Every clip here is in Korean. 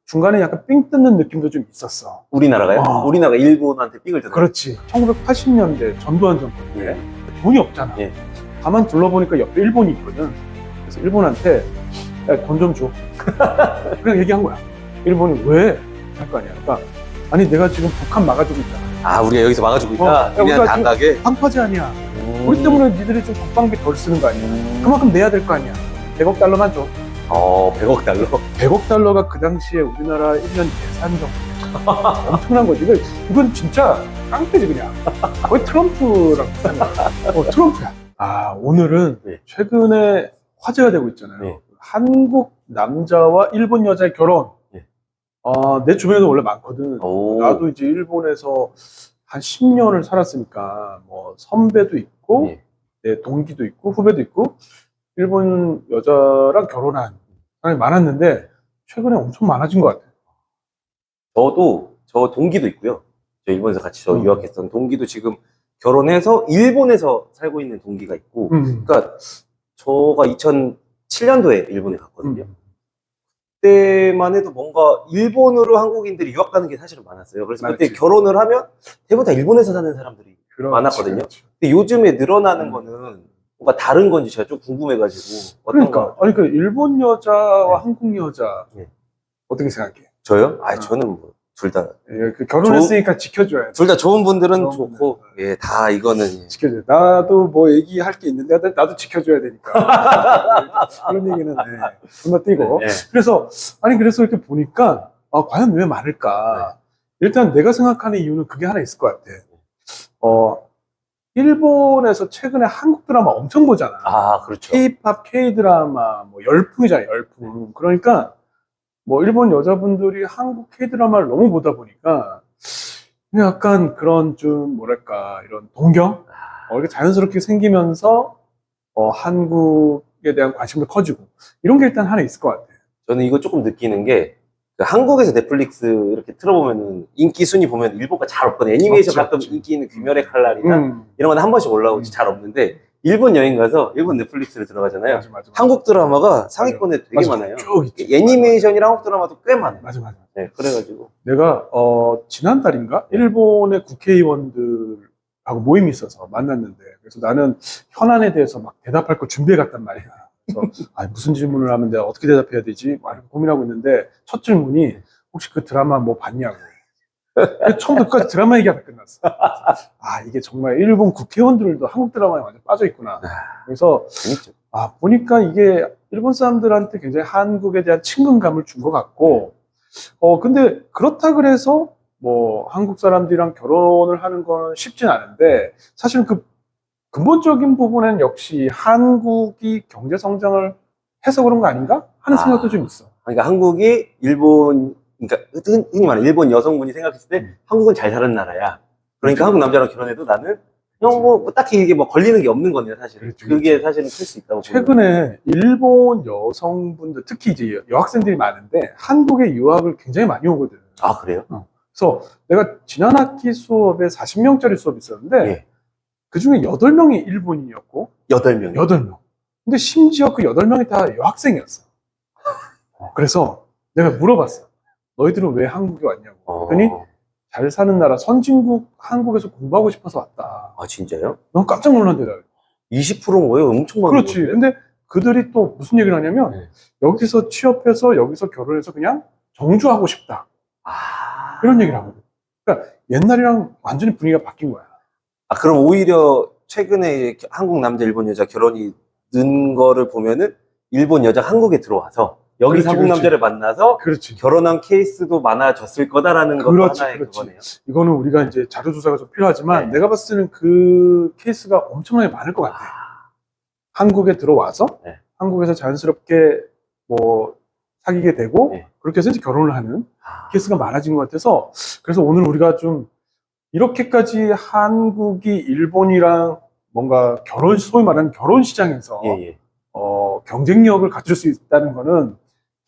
중간에 약간 삥 뜯는 느낌도 좀 있었어. 우리나라가요? 우리나라가 일본한테 삥을 뜯는. 그렇지. 1980년대 전두환 정부 때 돈이 없잖아. 예. 가만 둘러보니까 옆에 일본이 있거든. 그래서 일본한테 돈 좀 줘. 그냥 얘기한 거야. 일본이 왜? 할 거 아니야. 그러니까 아니 내가 지금 북한 막아주고 있잖아. 아, 우리가 여기서 막아주고 있다? 우리가 우리한테 안 가게? 방파제 아니야. 우리 때문에 니들이 좀 국방비 덜 쓰는 거 아니야. 그만큼 내야 될 거 아니야. 100억 달러만 줘. 100억 달러? 100억 달러가 그 당시에 우리나라 1년 예산 정도. 엄청난 거지. 이건 진짜 깡패지 그냥. 거의 트럼프랑 비슷한 거야. 트럼프야. 오늘은 네. 최근에 화제가 되고 있잖아요. 네. 한국 남자와 일본 여자의 결혼. 네. 내 주변에도 원래 많거든. 오. 나도 이제 일본에서 한 10년을 살았으니까 뭐 선배도 있고 네. 내 동기도 있고 후배도 있고 일본 여자랑 결혼한 사람이 많았는데 최근에 엄청 많아진 것 같아요. 저도, 저 동기도 있고요. 저 일본에서 같이 유학했던 동기도 지금 결혼해서 일본에서 살고 있는 동기가 있고, 그러니까 저가 2007년도에 일본에 갔거든요. 그때만 해도 뭔가 일본으로 한국인들이 유학 가는 게 사실은 많았어요. 그래서 그때 결혼을 하면 대부분 다 일본에서 사는 사람들이 많았거든요. 근데 요즘에 늘어나는 거는 뭔가 다른 건지 제가 좀 궁금해가지고. 그러니까 일본 여자와 한국 여자 어떻게 생각해? 저요? 저는 뭐 둘 다. 결혼했으니까 지켜줘야 돼. 둘 다 좋은 분들은 좋고, 다 이거는. 지켜줘야 돼. 나도 뭐 얘기할 게 있는데, 나도 지켜줘야 되니까. 그런 얘기는, 건너뛰고. 그래서 이렇게 보니까, 과연 왜 많을까? 일단 내가 생각하는 이유는 그게 하나 있을 것 같아. 일본에서 최근에 한국 드라마 엄청 보잖아. 그렇죠. K-팝, K-드라마, 뭐 열풍이잖아, 열풍. 그러니까, 뭐 일본 여자분들이 한국 K-드라마를 너무 보다 보니까 약간 그런 좀 뭐랄까 이런 동경? 이렇게 자연스럽게 생기면서 한국에 대한 관심도 커지고 이런 게 일단 하나 있을 것 같아요. 저는 이거 조금 느끼는 게 한국에서 넷플릭스 이렇게 틀어보면 인기 순위 보면 일본가 잘 없거든요. 애니메이션 가끔 인기 있는 귀멸의 칼날이나 이런 건 한 번씩 올라오지 잘 없는데 일본 여행 가서 일본 넷플릭스를 들어가잖아요. 맞아. 한국 드라마가 상위권에 되게 많아요. 애니메이션이랑 한국 드라마도 꽤 많아요. 맞아. 네, 그래가지고 내가 지난달인가 일본의 국회의원들하고 모임이 있어서 만났는데 그래서 나는 현안에 대해서 막 대답할 거 준비해 갔단 말이야. 그래서 무슨 질문을 하면 내가 어떻게 대답해야 되지? 고민하고 있는데 첫 질문이 혹시 그 드라마 뭐 봤냐고. 처음부터 끝까지 드라마 얘기하다 끝났어. 이게 정말 일본 국회의원들도 한국 드라마에 완전 빠져 있구나. 그래서 재밌죠. 보니까 이게 일본 사람들한테 굉장히 한국에 대한 친근감을 준 것 같고, 근데 그렇다 그래서 뭐 한국 사람들이랑 결혼을 하는 건 쉽진 않은데 사실은 그 근본적인 부분은 역시 한국이 경제 성장을 해서 그런 거 아닌가 하는 생각도 좀 있어. 그러니까 한국이 그러니까 흔히 말하는 일본 여성분이 생각했을 때 한국은 잘 사는 나라야. 그러니까 한국 남자랑 결혼해도 나는 뭐 딱히 이게 뭐 걸리는 게 없는 거네요, 사실은. 그게 사실은 클 수 있다고. 최근에 일본 여성분들, 특히 이제 여학생들이 많은데 한국에 유학을 굉장히 많이 오거든. 그래요? 그래서 내가 지난 학기 수업에 40명짜리 수업이 있었는데 그 중에 8명이 일본인이었고 8명. 8명. 근데 심지어 그 8명이 다 여학생이었어. 그래서 내가 물어봤어. 너희들은 왜 한국에 왔냐고. 그랬더니 잘 사는 나라 선진국 한국에서 공부하고 싶어서 왔다. 진짜요? 넌 깜짝 놀란대. 20%인 거예요? 엄청 많은 그렇지. 건데? 근데 그들이 또 무슨 얘기를 하냐면 여기서 취업해서 여기서 결혼해서 그냥 정주하고 싶다. 이런 얘기를 하거든. 그러니까 옛날이랑 완전히 분위기가 바뀐 거야. 그럼 오히려 최근에 한국 남자, 일본 여자 결혼이 는 거를 보면은 일본 여자 한국에 들어와서 여기서 한국 남자를 만나서 결혼한 케이스도 많아졌을 거다라는 것도 하나의 그거네요. 이거는 우리가 이제 자료 조사가 좀 필요하지만 내가 봤을 때는 그 케이스가 엄청나게 많을 것 같아. 한국에 들어와서 한국에서 자연스럽게 뭐 사귀게 되고 그렇게 해서 이제 결혼을 하는 케이스가 많아진 것 같아서 그래서 오늘 우리가 좀 이렇게까지 한국이 일본이랑 뭔가 소위 말하는 결혼 시장에서 경쟁력을 갖출 수 있다는 거는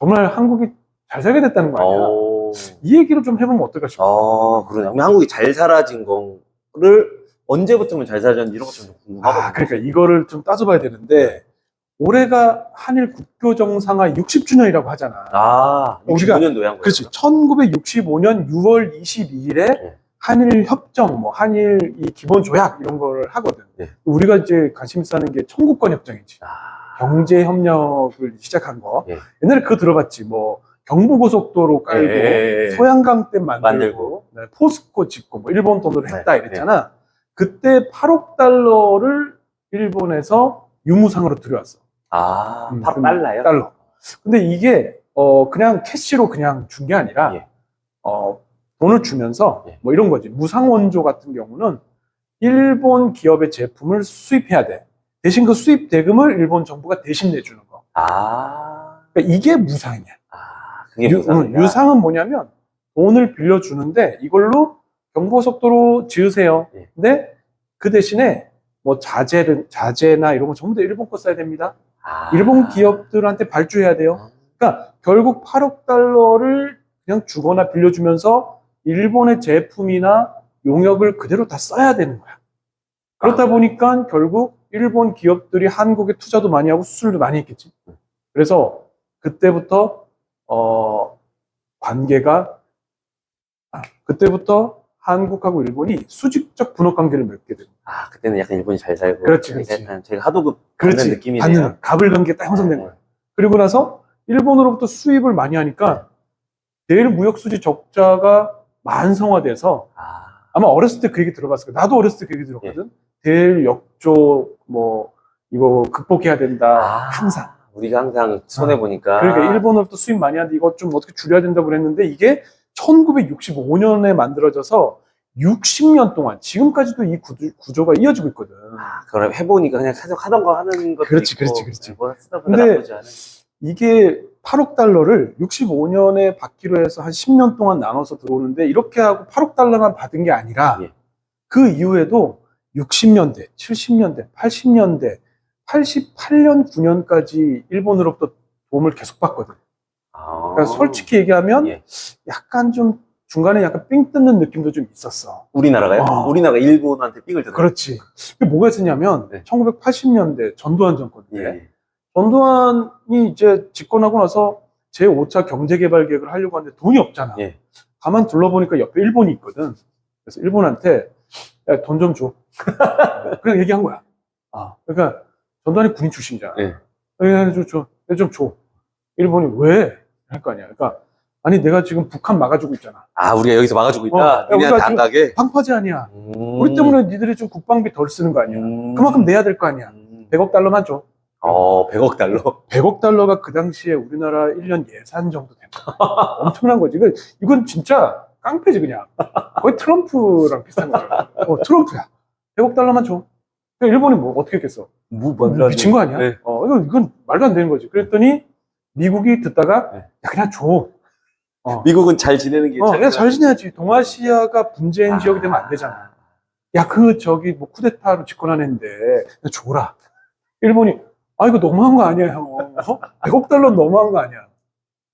정말 한국이 잘 살게 됐다는 거 아니야. 이 얘기를 좀 해보면 어떨까 싶어. 그러네. 한국이 잘 살아진 거를 언제부터면 잘 살아졌는지 이런 것좀 궁금하거든요. 그러니까 이거를 좀 따져봐야 되는데 올해가 한일 국교 정상화 60주년이라고 하잖아. 아, 우리가 65년도에 한 거예요. 그렇지. 1965년 6월 22일에 네. 한일 협정, 뭐 한일 이 기본 조약 이런 걸 하거든. 네. 우리가 이제 관심 있어 하는 게 청구권 협정이지. 경제 협력을 시작한 거. 네. 옛날에 그거 들어봤지. 뭐 경부고속도로 깔고 네. 소양강댐 만들고 만들고. 네, 포스코 짓고 뭐 일본 돈으로 했다 네. 이랬잖아. 그때 8억 달러를 일본에서 유무상으로 들여왔어. 아, 그 8억 달러요? 달러. 근데 이게 그냥 캐시로 그냥 준 게 아니라 예. 돈을 주면서 예. 뭐 이런 거지. 무상원조 같은 경우는 일본 기업의 제품을 수입해야 돼. 대신 그 수입 대금을 일본 정부가 대신 내주는 거. 아, 그러니까 이게 무상이야. 그게 무상이다. 유상은 뭐냐면 돈을 빌려주는데 이걸로 경부고속도로 지으세요. 예. 근데 그 대신에 뭐 자재나 이런 거 전부 다 일본 거 써야 됩니다. 아. 일본 기업들한테 발주해야 돼요. 그러니까 결국 8억 달러를 그냥 주거나 빌려주면서 일본의 제품이나 용역을 그대로 다 써야 되는 거야. 그렇다 보니까 결국 일본 기업들이 한국에 투자도 많이 하고 수출도 많이 했겠지. 그래서 그때부터 관계가 그때부터 한국하고 일본이 수직적 분업 관계를 맺게 됩니다. 아, 그때는 약간 일본이 잘 살고. 그렇지, 그렇지. 약간 제가 하도급 그렇지. 받는 느낌이네요. 받는 갑을 관계 딱 형성된 네. 거야. 그리고 나서 일본으로부터 수입을 많이 하니까 대일 무역 수지 적자가 만성화돼서 아마 어렸을 때 그 얘기 들어봤을 거야. 나도 어렸을 때 그 얘기 들었거든. 대일 역조 뭐 이거 극복해야 된다. 항상. 우리가 항상 손해 보니까. 그러니까 일본으로부터 수입 많이 하는데 이거 좀 어떻게 줄여야 된다고 그랬는데 이게 1965년에 만들어져서 60년 동안 지금까지도 이 구조가 이어지고 있거든. 그럼 해보니까 그냥 계속 하던 거 하는 것도 그렇지, 있고. 그렇지. 뭐 쓰다 보다 근데 나쁘지 않은. 이게 8억 달러를 65년에 받기로 해서 한 10년 동안 나눠서 들어오는데 이렇게 하고 8억 달러만 받은 게 아니라 예. 그 이후에도 60년대, 70년대, 80년대, 88년, 9년까지 일본으로부터 도움을 계속 받거든. 그러니까 솔직히 얘기하면 예. 약간 좀 중간에 약간 삥 뜯는 느낌도 좀 있었어. 우리나라가요? 우리나라가 일본한테 삥을 뜯는. 그렇지. 그게 뭐가 있었냐면 네. 1980년대 전두환 정권 때 예. 전두환이 이제 집권하고 나서 제5차 경제개발 계획을 하려고 하는데 돈이 없잖아. 예. 가만 둘러보니까 옆에 일본이 있거든. 그래서 일본한테 돈 좀 줘. 그냥 얘기한 거야. 그러니까 전두환이 군인 출신이잖아. 예. 좀 줘. 일본이 왜? 할 거 아니야. 그러니까 아니 내가 지금 북한 막아주고 있잖아. 우리가 여기서 막아주고 있다? 우리가 안 가게? 방파제 아니야. 우리 때문에 니들이 좀 국방비 덜 쓰는 거 아니야. 그만큼 내야 될 거 아니야. 100억 달러만 줘. 100억 달러? 100억 달러가 그 당시에 우리나라 1년 예산 정도 됩니다. 엄청난 거지. 이건 진짜 깡패지 그냥. 거의 트럼프랑 비슷한 거죠. 트럼프야. 100억 달러만 줘. 그러니까 일본이 뭐 어떻게 했겠어? 미친 거 아니야? 네. 이건 말도 안 되는 거지. 그랬더니 미국이 듣다가 네. 야 그냥 줘. 미국은 잘 지내는 게 그냥 잘 지내야지. 동아시아가 분쟁 지역이 되면 안 되잖아. 야, 뭐 쿠데타로 집권하는데 줘라. 일본이 이거 너무한 거 아니야, 형. 100억 달러 너무한 거 아니야.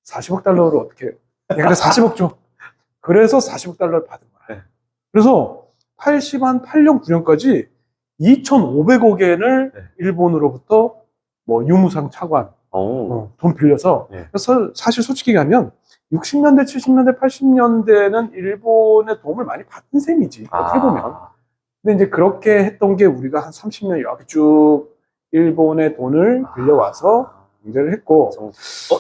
40억 달러로 어떻게? 야, 그래 40억 줘. 그래서 40억 달러를 받은 거야. 네. 그래서 8년, 9년까지 2,500억 엔을 일본으로부터 뭐 유무상 차관 돈 빌려서 그래서 사실 솔직히 얘기하면 60년대, 70년대, 80년대는 일본의 도움을 많이 받은 셈이지. 어떻게 보면. 근데 이제 그렇게 했던 게 우리가 한 30년 이렇게 쭉 일본의 돈을 빌려와서 경제를 했고.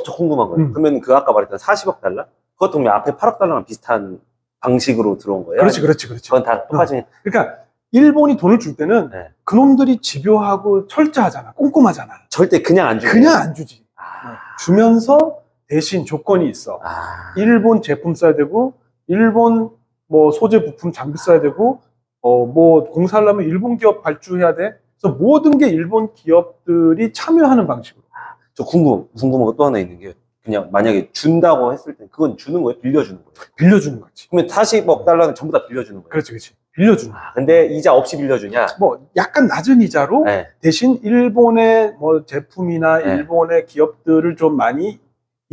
저 궁금한 거예요. 그러면 그 아까 말했던 40억 달러? 그것도 그러면 앞에 8억 달러랑 비슷한 방식으로 들어온 거예요? 그렇지. 그건 다 똑같이. 그러니까 일본이 돈을 줄 때는 그놈들이 집요하고 철저하잖아. 꼼꼼하잖아. 절대 그냥 안 주지. 그냥 안 주지. 주면서 대신 조건이 있어. 일본 제품 써야 되고, 일본 뭐 소재 부품 장비 써야 되고, 뭐 공사하려면 일본 기업 발주해야 돼. 그래서 모든 게 일본 기업들이 참여하는 방식으로. 저 궁금한 거 또 하나 있는 게, 그냥 만약에 준다고 했을 때 그건 주는 거예요? 빌려주는 거예요? 빌려주는 거지. 그러면 40억 달러는 전부 다 빌려주는 거예요? 그렇지. 빌려주는 거야. 근데 이자 없이 빌려주냐? 뭐 약간 낮은 이자로 대신 일본의 뭐 제품이나 일본의 기업들을 좀 많이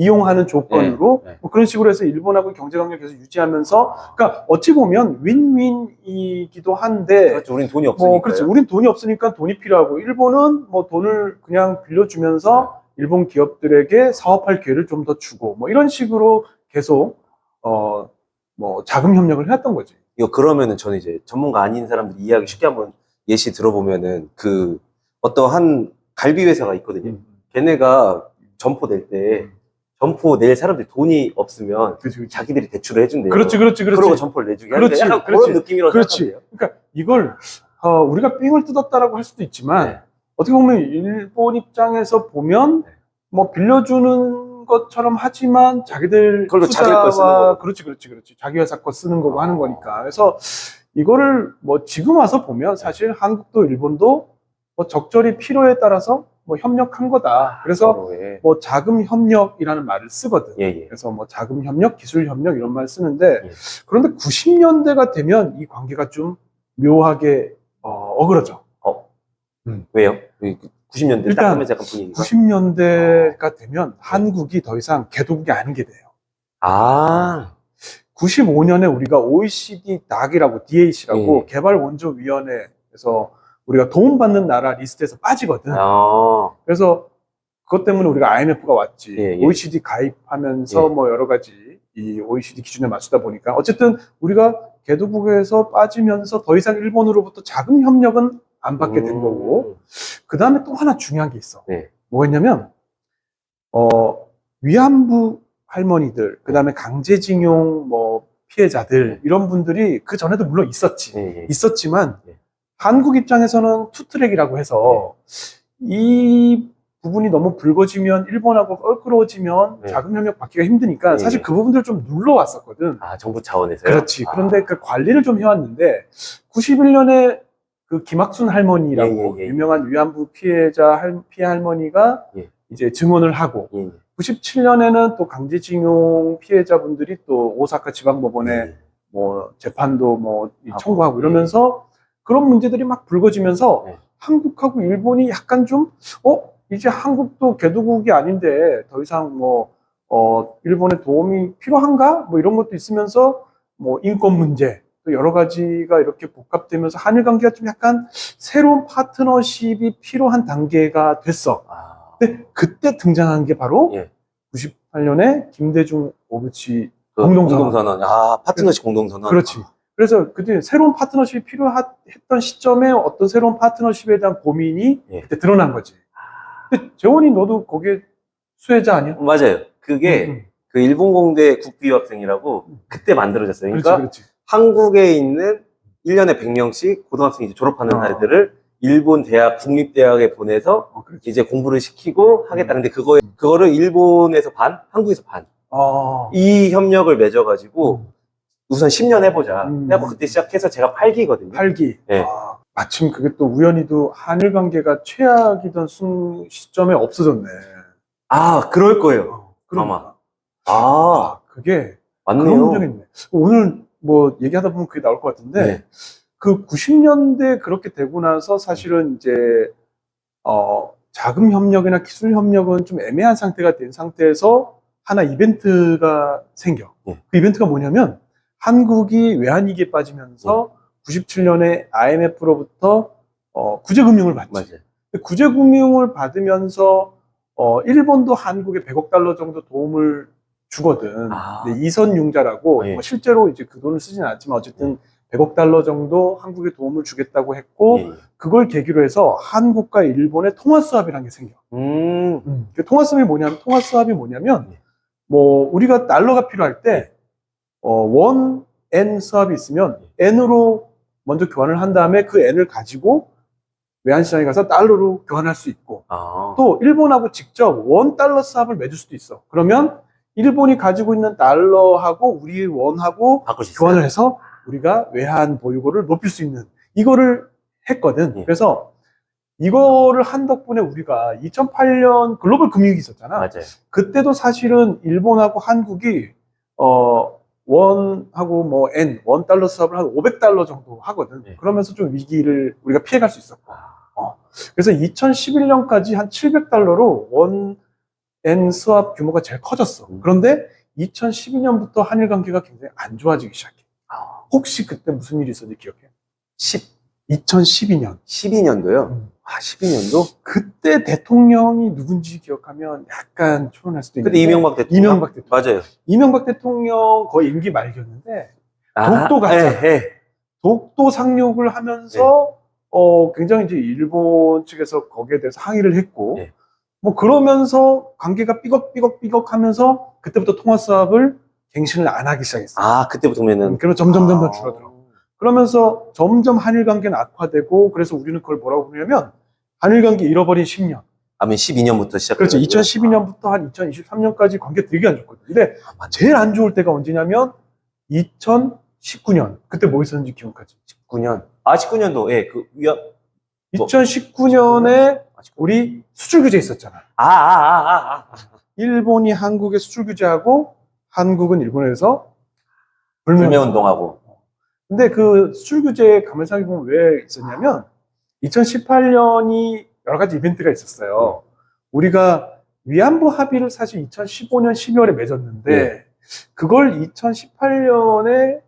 이용하는 조건으로 네. 뭐 그런 식으로 해서 일본하고 경제 관계를 계속 유지하면서 그러니까 어찌 보면 윈윈이기도 한데 그렇죠. 우린 돈이 없으니까. 그렇지. 우린 돈이 없으니까 돈이 필요하고 일본은 뭐 돈을 그냥 빌려주면서 일본 기업들에게 사업할 기회를 좀 더 주고 뭐 이런 식으로 계속 뭐 자금 협력을 해왔던 거지. 이거 그러면은 저는 이제 전문가 아닌 사람들이 이해하기 쉽게 한번 예시 들어보면은 그 어떠한 갈비 회사가 있거든요. 걔네가 점포 낼 때 점포 낼 사람들이 돈이 없으면 그렇지. 자기들이 대출을 해준대요. 그렇지. 그러고 점포를 내주게 하는데 그렇지. 약간 그렇지. 그런 느낌이라고 그렇지. 생각하세요. 그러니까 이걸 우리가 삥을 뜯었다라고 할 수도 있지만 네. 어떻게 보면 일본 입장에서 보면 뭐 빌려주는 것처럼 하지만 자기들 그걸로 자기 거 쓰는 거고. 그렇지. 자기 회사 거 쓰는 거고 하는 거니까. 그래서 이거를 뭐 지금 와서 보면 사실 한국도 일본도 뭐 적절히 필요에 따라서 뭐 협력한 거다. 그래서 서로의. 뭐 자금 협력이라는 말을 쓰거든. 예. 그래서 뭐 자금 협력, 기술 협력 이런 말 쓰는데 예. 그런데 90년대가 되면 이 관계가 좀 묘하게 어그러져. 왜요? 90년대 일단 딱 하면서 약간 분위기가. 90년대가 되면 한국이 더 이상 개도국이 아닌 게 돼요. 95년에 우리가 OECD DAC이라고 DAC라고 개발원조위원회에서 우리가 도움받는 나라 리스트에서 빠지거든. 그래서 그것 때문에 우리가 IMF가 왔지. 예. OECD 가입하면서 예. 뭐 여러 가지 이 OECD 기준에 맞추다 보니까 어쨌든 우리가 개도국에서 빠지면서 더 이상 일본으로부터 자금 협력은 안 받게 된 거고 그 다음에 또 하나 중요한 게 있어. 네. 뭐였냐면 위안부 할머니들 그 다음에 강제징용 뭐 피해자들 이런 분들이 그 전에도 물론 있었지. 있었지만 한국 입장에서는 투트랙이라고 해서 이 부분이 너무 불거지면 일본하고 껄끄러워지면 자금 협력 받기가 힘드니까 사실 그 부분들 좀 눌러왔었거든. 정부 차원에서요? 그렇지. 그런데 그 관리를 좀 해왔는데 91년에 그 김학순 할머니라고 유명한 위안부 피해 할머니가 이제 증언을 하고 97년에는 또 강제징용 피해자분들이 또 오사카 지방법원에 뭐 재판도 뭐 청구하고 이러면서 그런 문제들이 막 불거지면서 한국하고 일본이 약간 좀 이제 한국도 개도국이 아닌데 더 이상 뭐 일본의 도움이 필요한가? 뭐 이런 것도 있으면서 뭐 인권 문제 또 여러 가지가 이렇게 복합되면서 한일 관계가 좀 약간 새로운 파트너십이 필요한 단계가 됐어. 근데 그때 등장한 게 바로 98년에 김대중 오부치 공동선언. 파트너십 공동선언. 그렇지. 그래서 그때 새로운 파트너십이 필요했던 시점에 어떤 새로운 파트너십에 대한 고민이 그때 드러난 거지. 근데 재원이 너도 거기에 수혜자 아니야? 맞아요. 그게 그 일본 공대 국비유학생이라고 그때 만들어졌어요. 그러니까 그렇지. 한국에 있는 1년에 100명씩 고등학생이 이제 졸업하는 아이들을 일본 대학, 국립대학에 보내서 이제 공부를 시키고 하겠다. 근데 그거를 일본에서 반, 한국에서 반. 이 협력을 맺어가지고 우선 10년 해보자. 해갖고 그때 시작해서 제가 8기거든요. 8기. 네. 마침 그게 또 우연히도 한일 관계가 최악이던 시점에 없어졌네. 그럴 거예요. 아마. 그게 맞네요. 그런 문제가 있네. 오늘 뭐 얘기하다 보면 그게 나올 것 같은데 그 90년대 그렇게 되고 나서 사실은 이제 자금 협력이나 기술 협력은 좀 애매한 상태가 된 상태에서 하나 이벤트가 생겨. 그 이벤트가 뭐냐면 한국이 외환위기에 빠지면서 97년에 IMF로부터 구제금융을 받지. 맞아요. 구제금융을 받으면서 일본도 한국에 100억 달러 정도 도움을 주거든. 근데 이선융자라고 뭐 실제로 이제 그 돈을 쓰진 않았지만 어쨌든 100억 달러 정도 한국에 도움을 주겠다고 했고 그걸 계기로 해서 한국과 일본의 통화수합이라는 게 생겨. 그 통화수합이 뭐냐면 뭐 우리가 달러가 필요할 때 원 N 수합이 있으면 N으로 먼저 교환을 한 다음에 그 N을 가지고 외환시장에 가서 달러로 교환할 수 있고 또 일본하고 직접 원 달러 수합을 맺을 수도 있어. 그러면 일본이 가지고 있는 달러하고 우리 원하고 교환을 해서 우리가 외환 보유고를 높일 수 있는 이거를 했거든. 그래서 이거를 한 덕분에 우리가 2008년 글로벌 금융위기 있었잖아. 맞아요. 그때도 사실은 일본하고 한국이 원하고 뭐 N, 원 달러 수합을 한 500달러 정도 하거든. 그러면서 좀 위기를 우리가 피해갈 수 있었고. 그래서 2011년까지 한 700달러로 원 수합 규모가 제일 커졌어. 그런데 2012년부터 한일 관계가 굉장히 안 좋아지기 시작해. 혹시 그때 무슨 일이 있었는지 기억해? 2012년. 12년도요? 아, 12년도? 그때 대통령이 누군지 기억하면 약간 초론할 수도 있는데. 그때 이명박 대통령? 이명박 대통령. 맞아요. 이명박 대통령 거의 임기 말기였는데 아, 독도 갔잖아. 예. 독도 상륙을 하면서 굉장히 이제 일본 측에서 거기에 대해서 항의를 했고 네. 뭐 그러면서 관계가 삐걱삐걱 하면서 그때부터 통화 수합을 갱신을 안 하기 시작했어. 아, 그때부터 보면은. 그러면 점점 줄어들어. 그러면서 점점 한일 관계는 악화되고 그래서 우리는 그걸 뭐라고 부르냐면 한일 관계 잃어버린 10년. 아면 12년부터 시작. 그렇죠. 2012년부터 한 2023년까지 관계 되게 안 좋거든. 근데 제일 안 좋을 때가 언제냐면 2019년. 그때 뭐 있었는지 기억하지? 19년. 아, 19년도. 예, 그 위험. 2019년에 우리 수출 규제 있었잖아. 일본이 한국에 수출 규제하고 한국은 일본에서 불매운동하고. 근데 그 수출 규제 가만히 생각해보면 왜 있었냐면 2018년이 여러 가지 이벤트가 있었어요. 우리가 위안부 합의를 사실 2015년 12월에 맺었는데 그걸 2018년에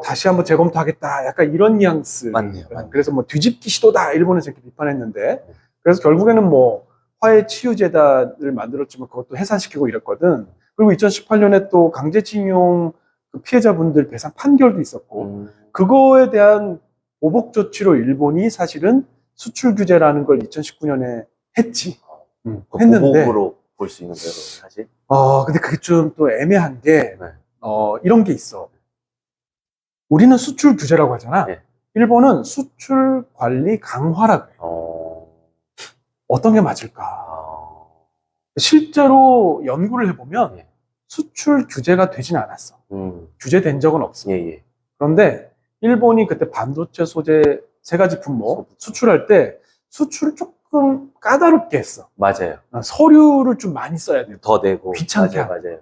다시 한번 재검토하겠다. 약간 이런 뉘앙스. 맞네요. 그래서 뭐 뒤집기 시도다. 일본에서 이렇게 비판했는데 그래서 결국에는 뭐 화해 치유재단을 만들었지만 그것도 해산시키고 이랬거든. 그리고 2018년에 또 강제징용 그 피해자분들 배상 판결도 있었고 그거에 대한 보복 조치로 일본이 사실은 수출 규제라는 걸 2019년에 했지. 했는데 보복으로 볼 수 있는 거예요, 사실. 근데 그게 좀 또 애매한 게 네. 이런 게 있어. 우리는 수출 규제라고 하잖아. 네. 일본은 수출 관리 강화라고 해. 어떤 게 맞을까? 실제로 연구를 해보면 네. 수출 규제가 되진 않았어. 규제된 적은 없어. 예. 그런데 일본이 그때 반도체 소재 세 가지 품목 수출할 때 수출을 조금 까다롭게 했어. 맞아요. 서류를 좀 많이 써야 돼. 더 내고. 귀찮게 하고. 맞아요.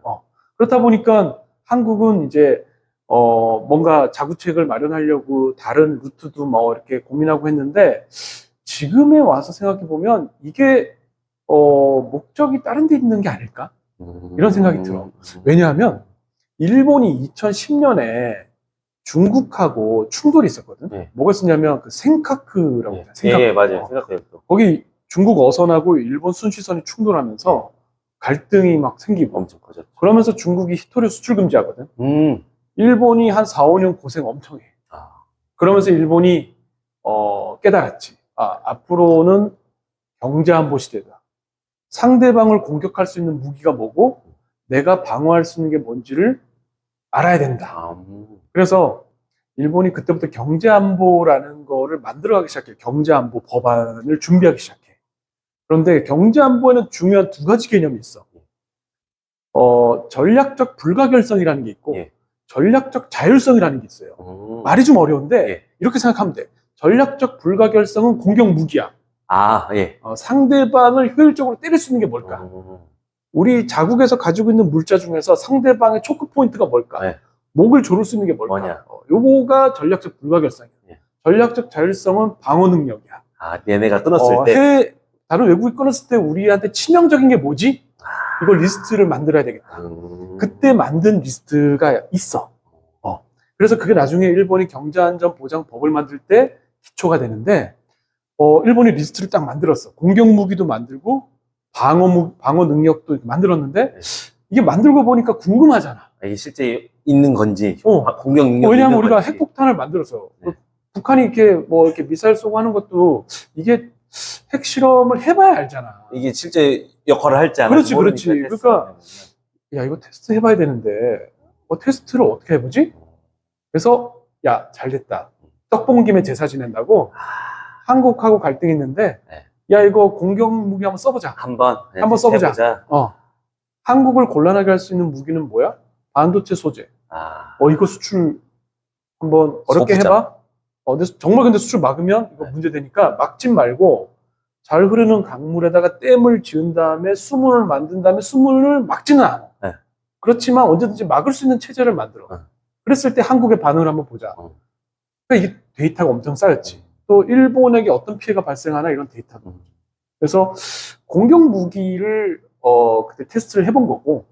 그렇다 보니까 한국은 이제 뭔가 자구책을 마련하려고 다른 루트도 뭐 이렇게 고민하고 했는데 지금에 와서 생각해 보면 이게 목적이 다른 데 있는 게 아닐까? 이런 생각이 들어. 왜냐하면 일본이 2010년에 중국하고 충돌이 있었거든. 네. 뭐가 있었냐면 그 생카크라고 하잖아. 생카크. 예, 맞아요. 생각해요. 거기 중국 어선하고 일본 순시선이 충돌하면서 갈등이 막 생기고 엄청 커졌죠. 그러면서 중국이 히토류 수출 금지하거든. 일본이 한 4, 5년 고생 엄청 해. 그러면서 일본이 깨달았지. 앞으로는 경제안보 시대다. 상대방을 공격할 수 있는 무기가 뭐고 내가 방어할 수 있는 게 뭔지를 알아야 된다. 그래서 일본이 그때부터 경제안보라는 거를 만들어가기 시작해. 경제안보 법안을 준비하기 시작해. 그런데 경제안보에는 중요한 두 가지 개념이 있어. 전략적 불가결성이라는 게 있고 전략적 자율성이라는 게 있어요. 말이 좀 어려운데 이렇게 생각하면 돼. 전략적 불가결성은 공격 무기야. 상대방을 효율적으로 때릴 수 있는 게 뭘까? 우리 자국에서 가지고 있는 물자 중에서 상대방의 초크 포인트가 뭘까? 목을 조를 수 있는 게 뭘까? 요거가 전략적 불가결성이야. 전략적 자율성은 방어 능력이야. 얘네가 끊었을 때. 다른 외국이 끊었을 때 우리한테 치명적인 게 뭐지? 이걸 리스트를 만들어야 되겠다. 그때 만든 리스트가 있어. 그래서 그게 나중에 일본이 경제안전보장법을 만들 때 기초가 되는데, 일본이 리스트를 딱 만들었어. 공격 무기도 만들고, 방어 능력도 만들었는데, 이게 만들고 보니까 궁금하잖아. 이게 실제 있는 건지, 공격 능력이 왜냐하면 있는 우리가 건지. 핵폭탄을 만들어서, 북한이 이렇게 미사일 쏘고 하는 것도, 이게 핵실험을 해봐야 알잖아. 이게 실제 역할을 할지 안 그렇지, 할지 그렇지. 그러니까, 야, 이거 테스트 해봐야 되는데, 테스트를 어떻게 해보지? 그래서, 야, 잘 됐다. 떡 본 김에 제사 지낸다고, 한국하고 갈등이 있는데, 야, 이거 공격 무기 한번 써보자. 한번 써보자. 한국을 곤란하게 할 수 있는 무기는 뭐야? 반도체 소재. 이거 수출 한번 어렵게 해봐. 근데 정말 근데 수출 막으면 이거 문제되니까 막진 말고 잘 흐르는 강물에다가 댐을 지은 다음에 수문을 만든 다음에 수문을 막지는 않아. 그렇지만 언제든지 막을 수 있는 체제를 만들어. 그랬을 때 한국의 반응을 한번 보자. 그러니까 이게 데이터가 엄청 쌓였지. 또 일본에게 어떤 피해가 발생하나 이런 데이터도. 그래서 공격 무기를 그때 테스트를 해본 거고,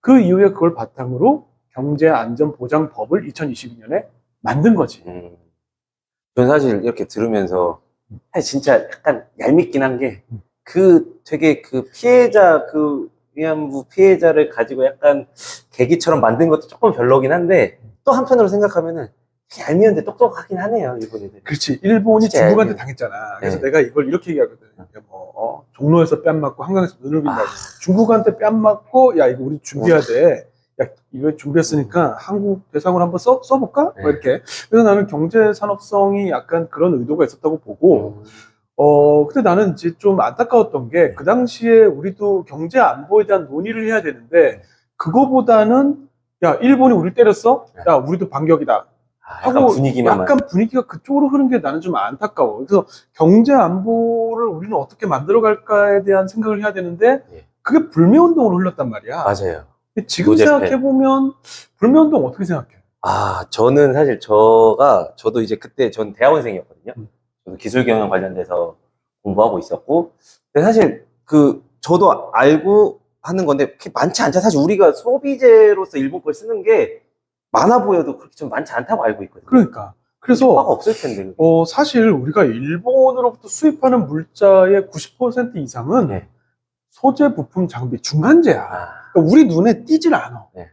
그 이후에 그걸 바탕으로 경제안전보장법을 2022년에 만든 거지. 저는 사실 이렇게 들으면서 사실 진짜 약간 얄밉긴 한 게 음. 되게 그 피해자 그 위안부 피해자를 가지고 약간 계기처럼 만든 것도 조금 별로긴 한데 또 한편으로 생각하면은 얄미운데 똑똑하긴 하네요, 일본 애들. 그렇지. 일본이 진짜 중국한테 얄미워. 당했잖아. 그래서 네. 내가 이걸 이렇게 얘기하거든. 야, 종로에서 뺨 맞고 한강에서 눈을 빈다고. 아. 중국한테 뺨 맞고, 야, 이거 우리 준비해야 돼. 야, 이거 준비했으니까 한국 대상으로 한번 써볼까? 네. 뭐 이렇게. 그래서 나는 경제 산업성이 약간 그런 의도가 있었다고 보고, 근데 나는 이제 좀 안타까웠던 게, 그 당시에 우리도 경제 안보에 대한 논의를 해야 되는데, 그거보다는, 야, 일본이 우리 때렸어? 야, 우리도 반격이다. 약간 하고 분위기만 약간 분위기가 그쪽으로 흐른 게 나는 좀 안타까워. 그래서 경제 안보를 우리는 어떻게 만들어갈까에 대한 생각을 해야 되는데, 예. 그게 불매운동으로 흘렀단 말이야. 맞아요. 근데 지금 노제팬. 생각해보면, 불매운동 어떻게 생각해? 저는 사실 저도 이제 그때 전 대학원생이었거든요. 저도 기술 경영 관련돼서 공부하고 있었고, 근데 사실 저도 알고 하는 건데, 그렇게 많지 않죠. 사실 우리가 소비재로서 일본 걸 쓰는 게 많아 보여도 그렇게 좀 많지 않다고 알고 있거든요. 그러니까. 효과가 그래서, 없을 텐데. 사실 우리가 일본으로부터 수입하는 물자의 90% 이상은 네. 소재, 부품, 장비, 중간재야. 그러니까 우리 눈에 띄질 않아. 네.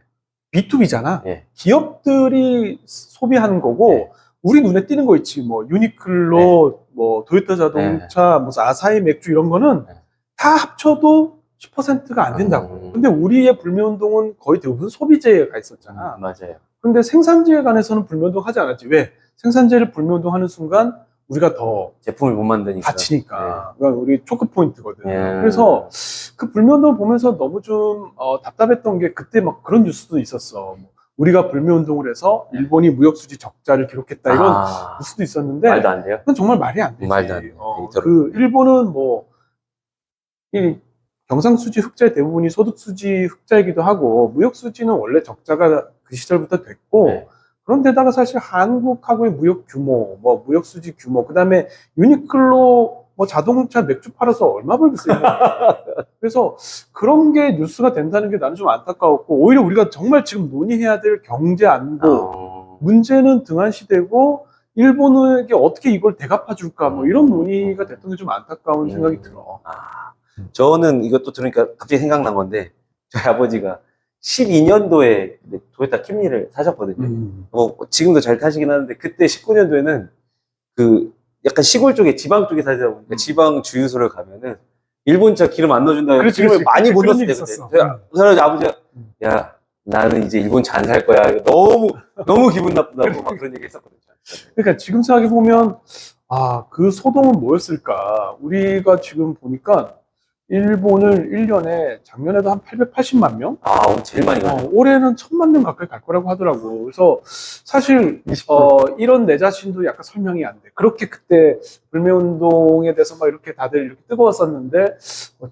B2B잖아. 네. 기업들이 소비하는 거고, 네. 우리 눈에 띄는 거 있지. 뭐, 유니클로, 뭐, 도요타 자동차, 무슨 아사히 맥주 이런 거는 네. 다 합쳐도 10%가 안 된다고. 근데 우리의 불매운동은 거의 대부분 소비재가 있었잖아. 맞아요. 근데 생산재에 관해서는 불매운동 하지 않았지. 왜? 생산재를 불매운동 하는 순간 우리가 더 제품을 못 만드니까. 다치니까. 그러니까 우리 초크 포인트거든. 네. 그래서 그 불매운동을 보면서 너무 좀 답답했던 게 그때 막 그런 뉴스도 있었어. 뭐 우리가 불매운동을 해서 일본이 무역수지 적자를 기록했다 이런 뉴스도 있었는데 말도 안 돼요? 그건 정말 말이 안 되지. 말도 안 돼요. 일본은 뭐 이 경상수지 흑자의 대부분이 소득수지 흑자이기도 하고 무역수지는 원래 적자가 그 시절부터 됐고 네. 그런데다가 사실 한국하고의 무역 규모, 뭐 무역수지 규모, 그 다음에 유니클로 뭐 자동차 맥주 팔아서 얼마 벌겠어요. 그래서 그런 게 뉴스가 된다는 게 나는 좀 안타까웠고 오히려 우리가 정말 지금 논의해야 될 경제 안보 문제는 등한시되고 일본에게 어떻게 이걸 대갚아 줄까 뭐 이런 논의가 됐던 게 좀 안타까운 생각이 들어. 저는 이것도 들으니까 갑자기 생각난 건데 저희 아버지가 12년도에 도요타 캠리를 사셨거든요. 지금도 잘 타시긴 하는데 그때 19년도에는 그 약간 시골 쪽에 지방 쪽에 살다 보니까 지방 주유소를 가면은 일본차 기름 안 넣어준다고 기름을 많이 못 넣었을 때 그래서 아버지가 야 나는 이제 일본차 안 살 거야. 너무 기분 나쁘다고 막 그런 얘기 했었거든요. 그러니까 지금 생각해 보면 그 소동은 뭐였을까? 우리가 지금 보니까 일본을 1년에 작년에도 한 880만 명? 제일 많이 가요. 올해는 1000만 명 가까이 갈 거라고 하더라고. 그래서 사실 이런 내 자신도 약간 설명이 안 돼. 그렇게 그때 불매운동에 대해서 막 이렇게 다들 이렇게 뜨거웠었는데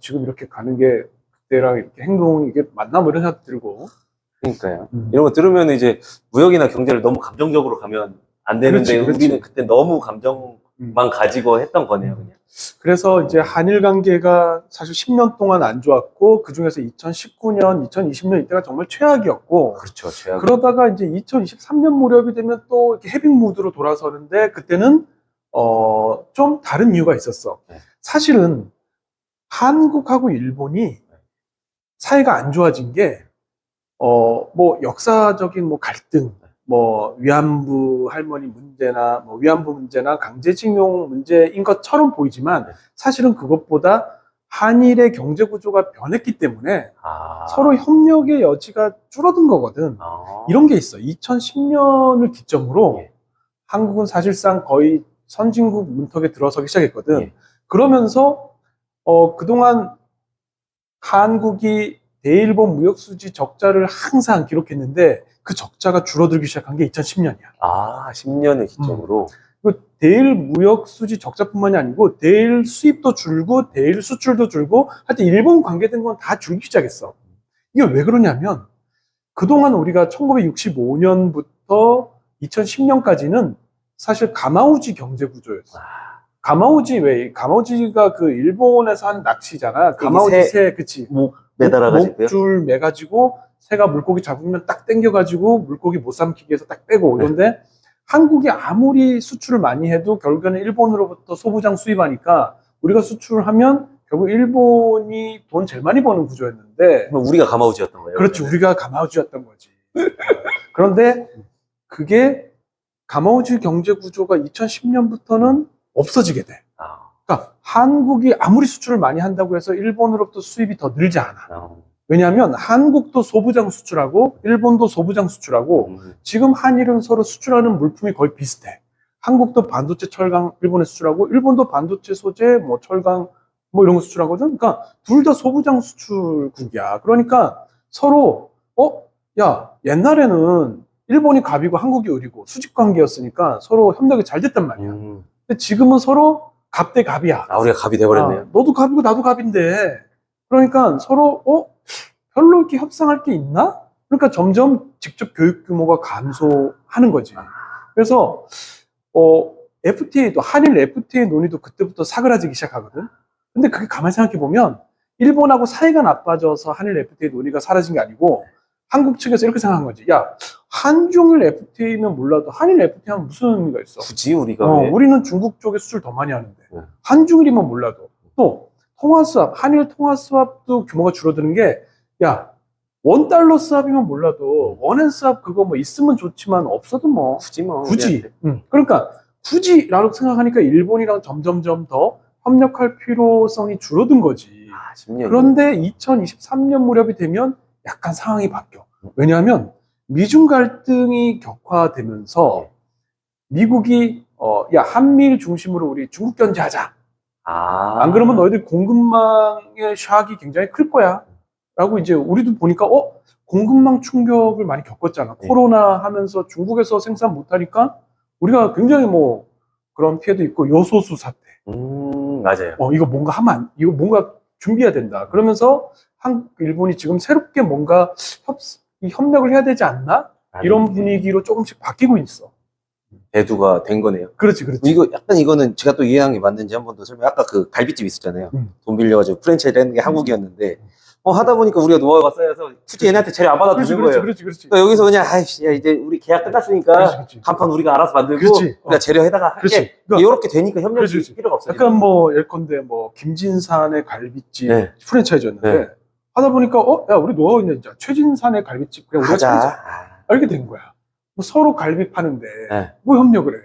지금 이렇게 가는 게 그때랑 이렇게 행동이 이게 맞나 뭐 이런 생각 들고. 그러니까요. 이런 거 들으면 이제 무역이나 경제를 너무 감정적으로 가면 안 되는데 우리는 그때 너무 감정만 가지고 했던 거네요. 그냥. 그래서 이제 한일 관계가 사실 10년 동안 안 좋았고 그 중에서 2019년, 2020년 이때가 정말 최악이었고 그렇죠. 최악. 그러다가 이제 2023년 무렵이 되면 또 이렇게 해빙 무드로 돌아서는데 그때는 좀 다른 이유가 있었어. 사실은 한국하고 일본이 사이가 안 좋아진 게 뭐 역사적인 뭐 갈등, 뭐 위안부 할머니 문제나 뭐 위안부 문제나 강제징용 문제인 것처럼 보이지만 사실은 그것보다 한일의 경제 구조가 변했기 때문에 서로 협력의 여지가 줄어든 거거든. 이런 게 있어. 2010년을 기점으로 한국은 사실상 거의 선진국 문턱에 들어서기 시작했거든. 그러면서 그동안 한국이 대일본 무역수지 적자를 항상 기록했는데 그 적자가 줄어들기 시작한 게 2010년이야. 10년을 기점으로. 대일 무역수지 적자뿐만이 아니고 대일 수입도 줄고 대일 수출도 줄고 하여튼 일본 관계된 건 다 줄기 시작했어. 이게 왜 그러냐면 그동안 우리가 1965년부터 2010년까지는 사실 가마우지 경제 구조였어. 가마우지가 그 일본에서 하는 낚시잖아. 가마우지 새, 그치. 매달아가지고요. 목줄 매가지고 새가 물고기 잡으면 딱 당겨가지고 물고기 못 삼키게 해서 딱 빼고 이런데 한국이 아무리 수출을 많이 해도 결국에는 일본으로부터 소부장 수입하니까 우리가 수출을 하면 결국 일본이 돈 제일 많이 버는 구조였는데 그럼 우리가 가마우지였던 거예요. 그렇지, 우리가 가마우지였던 거지. 그런데 그게 가마우지 경제 구조가 2010년부터는 없어지게 돼. 그러니까 한국이 아무리 수출을 많이 한다고 해서 일본으로부터 수입이 더 늘지 않아. 왜냐하면 한국도 소부장 수출하고 일본도 소부장 수출하고 지금 한일은 서로 수출하는 물품이 거의 비슷해. 한국도 반도체, 철강 일본에 수출하고 일본도 반도체, 소재, 뭐 철강 뭐 이런 거 수출하거든. 그러니까 둘 다 소부장 수출국이야. 그러니까 서로 야, 옛날에는 일본이 갑이고 한국이 을이고 수직 관계였으니까 서로 협력이 잘 됐단 말이야. 근데 지금은 서로 갑 대 갑이야. 아, 우리가 갑이 돼버렸네요. 너도 갑이고 나도 갑인데. 그러니까 서로 별로 이렇게 협상할 게 있나? 그러니까 점점 직접 교육 규모가 감소하는 거지. 그래서 FTA도 한일 FTA 논의도 그때부터 사그라지기 시작하거든. 근데 그게 가만히 생각해 보면 일본하고 사이가 나빠져서 한일 FTA 논의가 사라진 게 아니고 한국 측에서 이렇게 생각한 거지. 야, 한중일 FTA면 몰라도 한일 FTA 하면 무슨 의미가 있어? 굳이 우리가 왜? 우리는 중국 쪽에 수출 더 많이 하는데 한중일이면 몰라도 또 통화수합, 한일 통화수합도 규모가 줄어드는 게 야, $1 수합이면 몰라도 원엔 수합 그거 뭐 있으면 좋지만 없어도 뭐 굳이. 그러니까 굳이라고 생각하니까 일본이랑 점점점 더 협력할 필요성이 줄어든 거지. 10년. 그런데 2023년 무렵이 되면 약간 상황이 바뀌어. 왜냐하면 미중 갈등이 격화되면서 미국이 야, 한미일 중심으로 우리 중국 견제하자. 안 그러면 너희들 공급망의 샥이 굉장히 클 거야. 라고 이제 우리도 보니까 공급망 충격을 많이 겪었잖아. 코로나 하면서 중국에서 생산 못하니까 우리가 굉장히 뭐 그런 피해도 있고 요소수 사태. 맞아요. 이거 뭔가 하면 이거 뭔가 준비해야 된다. 그러면서 일본이 지금 새롭게 뭔가 협력을 해야 되지 않나? 이런 분위기로 조금씩 바뀌고 있어. 대두가 된 거네요. 그렇지. 이거 약간 이거는 제가 또 이해한 게 맞는지 한 번 더 설명. 아까 그 갈비집 있었잖아요. 돈 빌려가지고 프랜차이즈 하는 게 한국이었는데 하다 보니까 우리가 노하우가 쌓여서 굳이 얘네한테 재료 안 받아주는 거예요. 그렇지. 그러니까 여기서 그냥 아이씨, 야, 이제 우리 계약 끝났으니까 간판 우리가 알아서 만들고 그러니까 재료 해다가 할게. 이렇게 되니까 협력이 필요가 없어요. 약간 뭐 예컨대 뭐 김진산의 갈비집 프랜차이즈였는데 하다 보니까 야, 우리 노하우 있네. 진짜 최진산의 갈비집 그냥 우리가 차리자. 이렇게 된 거야. 뭐 서로 갈비 파는데 뭐 협력을 해.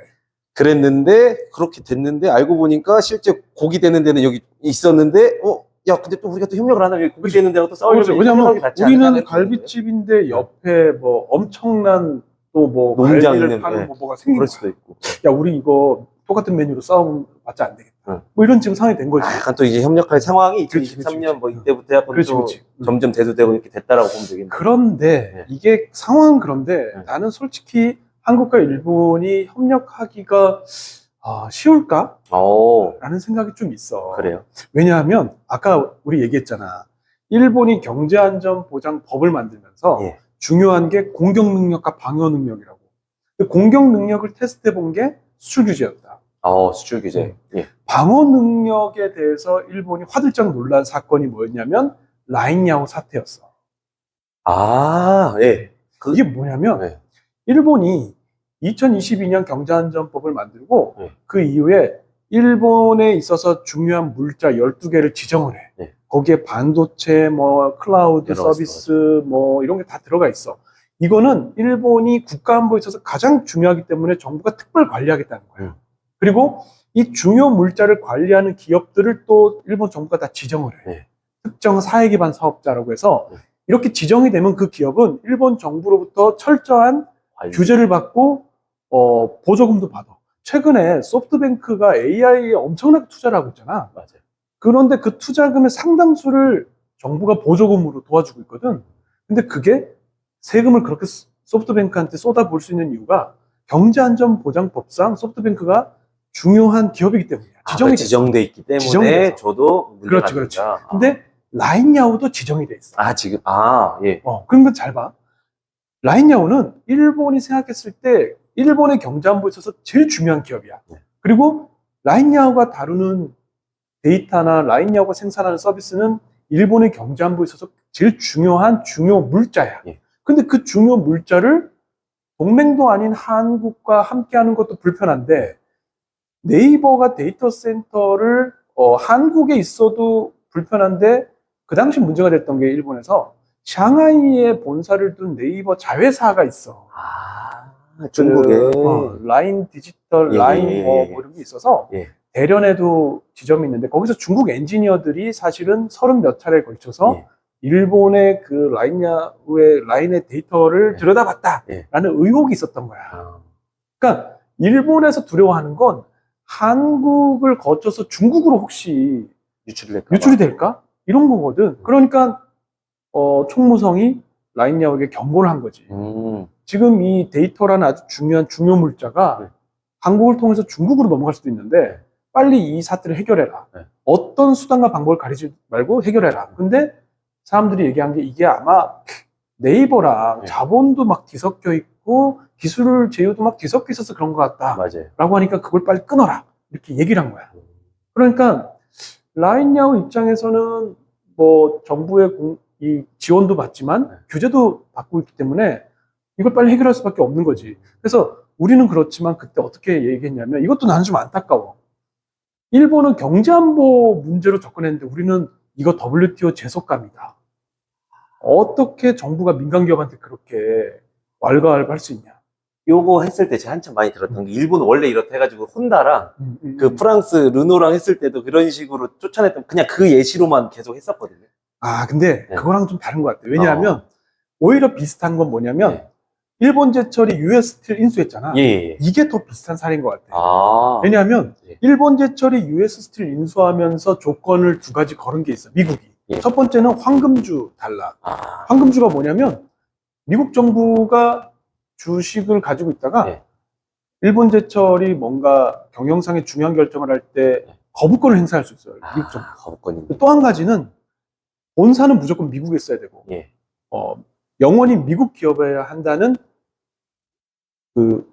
그랬는데 그렇게 됐는데 알고 보니까 실제 고기 되는 데는 여기 있었는데 야, 근데 또 우리가 또 협력을 안 하면 고기 되는 데랑 또 싸우려고. 왜냐면 우리는 갈비집인데 옆에 뭐 엄청난 또 뭐 갈비를 파는 뭐가 생긴 그럴 수도 있고. 야, 우리 이거 똑같은 메뉴로 싸우면 맞지 안 되겠다. 뭐 이런 지금 상황이 된 거지. 약간 또 이제 협력할 상황이 2023년 뭐 이때부터 약간 또 점점 대두되고 이렇게 됐다라고 보면 되겠네요. 그런데 이게 상황은 그런데 나는 솔직히 한국과 일본이 협력하기가 쉬울까? 라는 생각이 좀 있어. 그래요? 왜냐하면 아까 우리 얘기했잖아. 일본이 경제안전보장법을 만들면서 중요한 게 공격 능력과 방어 능력이라고. 공격 능력을 테스트해 본 게 수출 규제였다. 수출 규제. 방어 능력에 대해서 일본이 화들짝 놀란 사건이 뭐였냐면 라인야오 사태였어. 이게 뭐냐면 일본이 2022년 경제안전법을 만들고 그 이후에 일본에 있어서 중요한 물자 12개를 지정을 해. 거기에 반도체, 뭐 클라우드 서비스, 뭐 이런 게 다 들어가 있어. 이거는 일본이 국가안보에 있어서 가장 중요하기 때문에 정부가 특별 관리하겠다는 거야. 그리고 이 중요 물자를 관리하는 기업들을 또 일본 정부가 다 지정을 해. 특정 사회 기반 사업자라고 해서 이렇게 지정이 되면 그 기업은 일본 정부로부터 철저한 규제를 받고 보조금도 받아. 최근에 소프트뱅크가 AI에 엄청나게 투자를 하고 있잖아. 맞아요. 그런데 그 투자금의 상당수를 정부가 보조금으로 도와주고 있거든. 근데 그게 세금을 그렇게 소프트뱅크한테 쏟아부을 수 있는 이유가 경제안전보장법상 소프트뱅크가 중요한 기업이기 때문이야. 지정돼 있기 때문에 저도 문제가 그렇지. 근데 라인야오도 지정이 돼 있어. 지금 그러면 잘 봐. 라인야오는 일본이 생각했을 때 일본의 경제안보에 있어서 제일 중요한 기업이야. 그리고 라인야오가 다루는 데이터나 라인야오가 생산하는 서비스는 일본의 경제안보에 있어서 제일 중요한 중요 물자야. 예. 근데 그 중요 물자를 동맹도 아닌 한국과 함께하는 것도 불편한데 네이버가 데이터 센터를 한국에 있어도 불편한데 그 당시 문제가 됐던 게 일본에서 샹하이에 본사를 둔 네이버 자회사가 있어. 중국에. 라인 디지털, 예, 라인 예, 뭐 예. 이런 게 있어서 예. 대련에도 지점이 있는데 거기서 중국 엔지니어들이 사실은 30몇 차례에 걸쳐서 예. 일본의 그 라인의 데이터를 예. 들여다봤다라는 의혹이 있었던 거야. 그러니까 일본에서 두려워하는 건 한국을 거쳐서 중국으로 혹시 유출이 될까? 이런 거거든. 그러니까 총무성이 라인야오에게 경고를 한 거지. 지금 이 데이터라는 아주 중요한 중요 물자가 네. 한국을 통해서 중국으로 넘어갈 수도 있는데 빨리 이 사태를 해결해라. 네. 어떤 수단과 방법을 가리지 말고 해결해라. 근데 사람들이 얘기한 게 이게 아마 네이버랑 네. 자본도 막 뒤섞여 있고 기술 제휴도 막 뒤섞여 있어서 그런 것 같다. 맞아요. 라고 하니까 그걸 빨리 끊어라. 이렇게 얘기를 한 거야. 그러니까 라인야오 입장에서는 뭐 정부의 이 지원도 받지만 네. 규제도 받고 있기 때문에 이걸 빨리 해결할 수밖에 없는 거지. 그래서 우리는 그렇지만 그때 어떻게 얘기했냐면 이것도 나는 좀 안타까워. 일본은 경제안보 문제로 접근했는데 우리는 이거 WTO 제속감이다. 어떻게 정부가 민간 기업한테 그렇게 왈가왈부할 수 있냐. 요거 했을 때 제가 한참 많이 들었던 게 일본은 원래 이렇다 해가지고 혼다랑 그 프랑스 르노랑 했을 때도 그런 식으로 쫓아냈던 그냥 그 예시로만 계속 했었거든요. 근데 네. 그거랑 좀 다른 것 같아요. 왜냐하면 오히려 비슷한 건 뭐냐면 일본 제철이 US 스틸 인수했잖아. 예. 이게 더 비슷한 사례인 것 같아요. 왜냐하면 예. 일본 제철이 US 스틸 인수하면서 조건을 두 가지 걸은 게 있어. 미국이. 예. 첫 번째는 황금주 달라. 황금주가 뭐냐면 미국 정부가 주식을 가지고 있다가 예. 일본 제철이 뭔가 경영상의 중요한 결정을 할 때 거부권을 행사할 수 있어요. 미국 정부. 거부권이. 또 한 가지는 본사는 무조건 미국에 써야 되고 예. 영원히 미국 기업이어야 한다는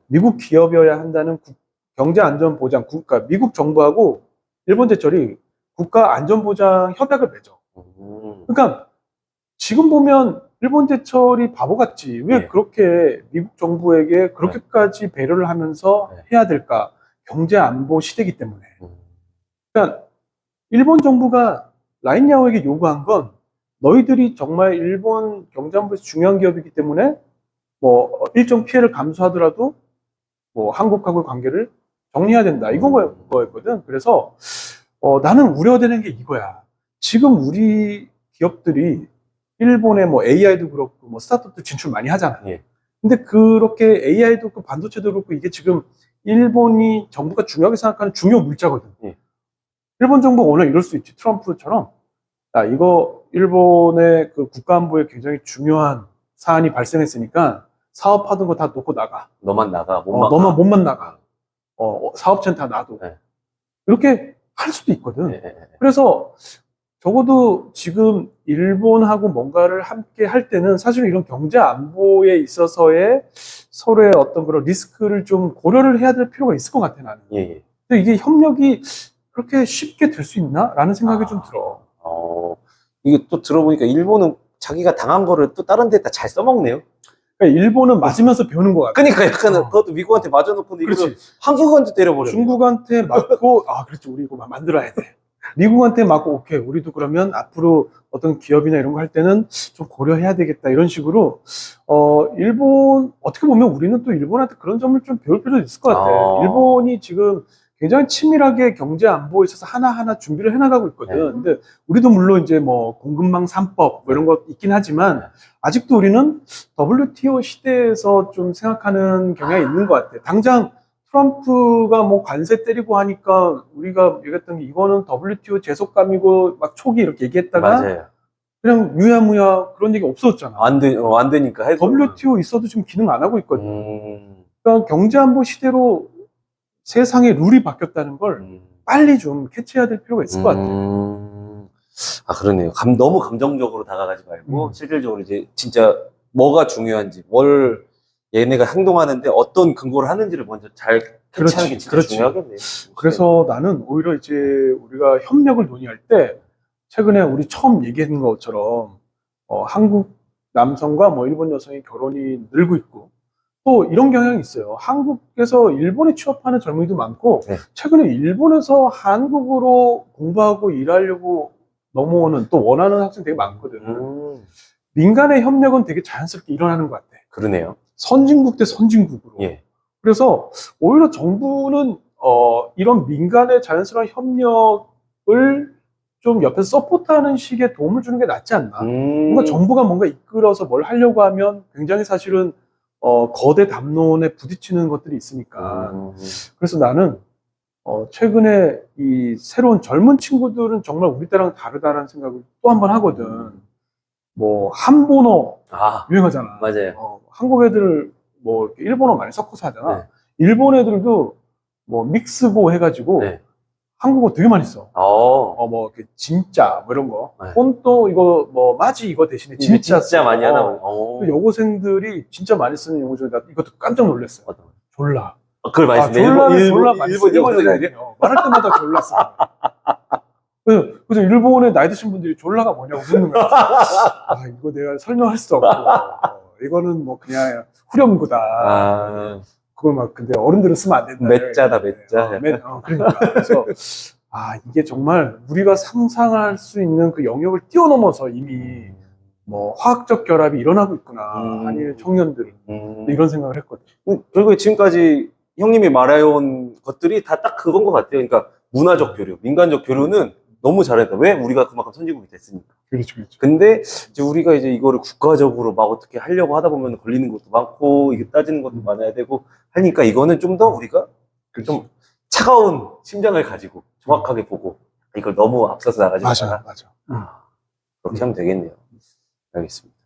미국 기업이어야 한다는 경제안전보장 그러니까 미국 정부하고 일본 제철이 국가안전보장 협약을 맺어. 그러니까 지금 보면 일본 제철이 바보 같지. 왜 네. 그렇게 미국 정부에게 그렇게까지 배려를 하면서 해야 될까? 경제안보 시대이기 때문에. 그러니까 일본 정부가 라인야오에게 요구한 건 너희들이 정말 일본 경제안보에서 중요한 기업이기 때문에 뭐 일정 피해를 감수하더라도 뭐 한국하고의 관계를 정리해야 된다. 이건 거였거든. 그래서 나는 우려되는 게 이거야. 지금 우리 기업들이 일본의 뭐 AI도 그렇고 뭐 스타트업도 진출 많이 하잖아. 예. 근데 그렇게 AI도 그렇고 반도체도 그렇고 이게 지금 일본이 정부가 중요하게 생각하는 중요 물자거든. 예. 일본 정부가 오늘 이럴 수 있지. 트럼프처럼 이거 일본의 그 국가안보에 굉장히 중요한 사안이 발생했으니까 사업하던 거 다 놓고 나가. 너만 나가. 너만 몸만 나가. 사업체는 다 놔도. 네. 이렇게 할 수도 있거든. 예. 그래서 적어도 지금 일본하고 뭔가를 함께 할 때는 사실 이런 경제 안보에 있어서의 서로의 어떤 그런 리스크를 좀 고려를 해야 될 필요가 있을 것 같아, 나는. 예. 근데 이게 협력이 그렇게 쉽게 될 수 있나? 라는 생각이 좀 들어. 이게 또 들어보니까 일본은 자기가 당한 거를 또 다른 데다 잘 써먹네요. 그러니까 일본은 맞으면서 배우는 것 같아. 그러니까 약간 그것도 미국한테 맞아놓고 이거를 한국한테 때려버려. 중국한테 맞고, 그렇지, 우리 이거 만들어야 돼. 미국한테 맞고, 오케이, 우리도 그러면 앞으로 어떤 기업이나 이런 거 할 때는 좀 고려해야 되겠다. 이런 식으로, 일본, 어떻게 보면 우리는 또 일본한테 그런 점을 좀 배울 필요도 있을 것 같아. 일본이 지금 굉장히 치밀하게 경제 안보에 있어서 하나하나 준비를 해나가고 있거든. 근데 우리도 물론 이제 뭐 공급망 3법 뭐 이런 거 있긴 하지만 아직도 우리는 WTO 시대에서 좀 생각하는 경향이 있는 것 같아. 당장 트럼프가 뭐 관세 때리고 하니까 우리가 얘기했던 게 이거는 WTO 제속감이고 막 초기 이렇게 얘기했다가 맞아요. 그냥 유야무야 그런 얘기 없어졌잖아. 안 되니까. WTO 있어도 지금 기능 안 하고 있거든. 그러니까 경제안보 시대로 세상의 룰이 바뀌었다는 걸 빨리 좀 캐치해야 될 필요가 있을 것 같아요. 그러네요. 너무 감정적으로 다가가지 말고 실질적으로 이제 진짜 뭐가 중요한지 얘네가 행동하는데 어떤 근거를 하는지를 먼저 잘 캐치하는 게 진짜 중요하겠네요. 그래서 나는 오히려 이제 우리가 협력을 논의할 때 최근에 우리 처음 얘기한 것처럼 한국 남성과 뭐 일본 여성의 결혼이 늘고 있고 또 이런 경향이 있어요. 한국에서 일본에 취업하는 젊은이도 많고 네. 최근에 일본에서 한국으로 공부하고 일하려고 넘어오는 또 원하는 학생 되게 많거든. 민간의 협력은 되게 자연스럽게 일어나는 것 같아. 그러네요. 선진국 대 선진국으로. 예. 그래서 오히려 정부는 이런 민간의 자연스러운 협력을 좀 옆에서 서포트하는 식의 도움을 주는 게 낫지 않나. 뭔가 정부가 뭔가 이끌어서 뭘 하려고 하면 굉장히 사실은 거대 담론에 부딪히는 것들이 있으니까. 그래서 나는 최근에 이 새로운 젊은 친구들은 정말 우리 때랑 다르다는 생각을 또 한 번 하거든. 뭐 한본어 유행하잖아. 맞아요. 한국 애들 뭐 이렇게 일본어 많이 섞어서 하잖아. 네. 일본 애들도 뭐 믹스고 해가지고 네. 한국어 되게 많이 써. 어. 뭐 이렇게 진짜 뭐 이런 거. 네. 혼또 이거 뭐 마지 이거 대신에 진짜 써. 많이 하나 보네. 그 여고생들이 진짜 많이 쓰는 용어 중에 나 이것도 깜짝 놀랐어요. 졸라. 그걸 많이 쓰네. 졸라 많이 써. 일본 여자애들이 말할 때마다 졸라 써. 그래서 일본의 나이 드신 분들이 졸라가 뭐냐고 묻는 거야. 아, 이거 내가 설명할 수도 없고, 이거는 뭐 그냥 후렴구다. 그걸 막, 근데 어른들은 쓰면 안 된다. 맺자다, 맺자. 그러니까. 그래서, 이게 정말 우리가 상상할 수 있는 그 영역을 뛰어넘어서 이미 뭐 화학적 결합이 일어나고 있구나. 한일 청년들은. 이런 생각을 했거든. 결국에 지금까지 형님이 말해온 것들이 다 딱 그건 것 같아요. 그러니까 문화적 교류, 민간적 교류는 너무 잘했다. 왜? 우리가 그만큼 선진국이 됐으니까. 그렇죠. 근데 이제 우리가 이제 이거를 국가적으로 막 어떻게 하려고 하다 보면 걸리는 것도 많고, 이게 따지는 것도 많아야 되고 하니까 이거는 좀 더 우리가 좀 차가운 심장을 가지고 정확하게 보고 이걸 너무 앞서서 나가지 말아라. 맞아. 그렇게 하면 되겠네요. 알겠습니다.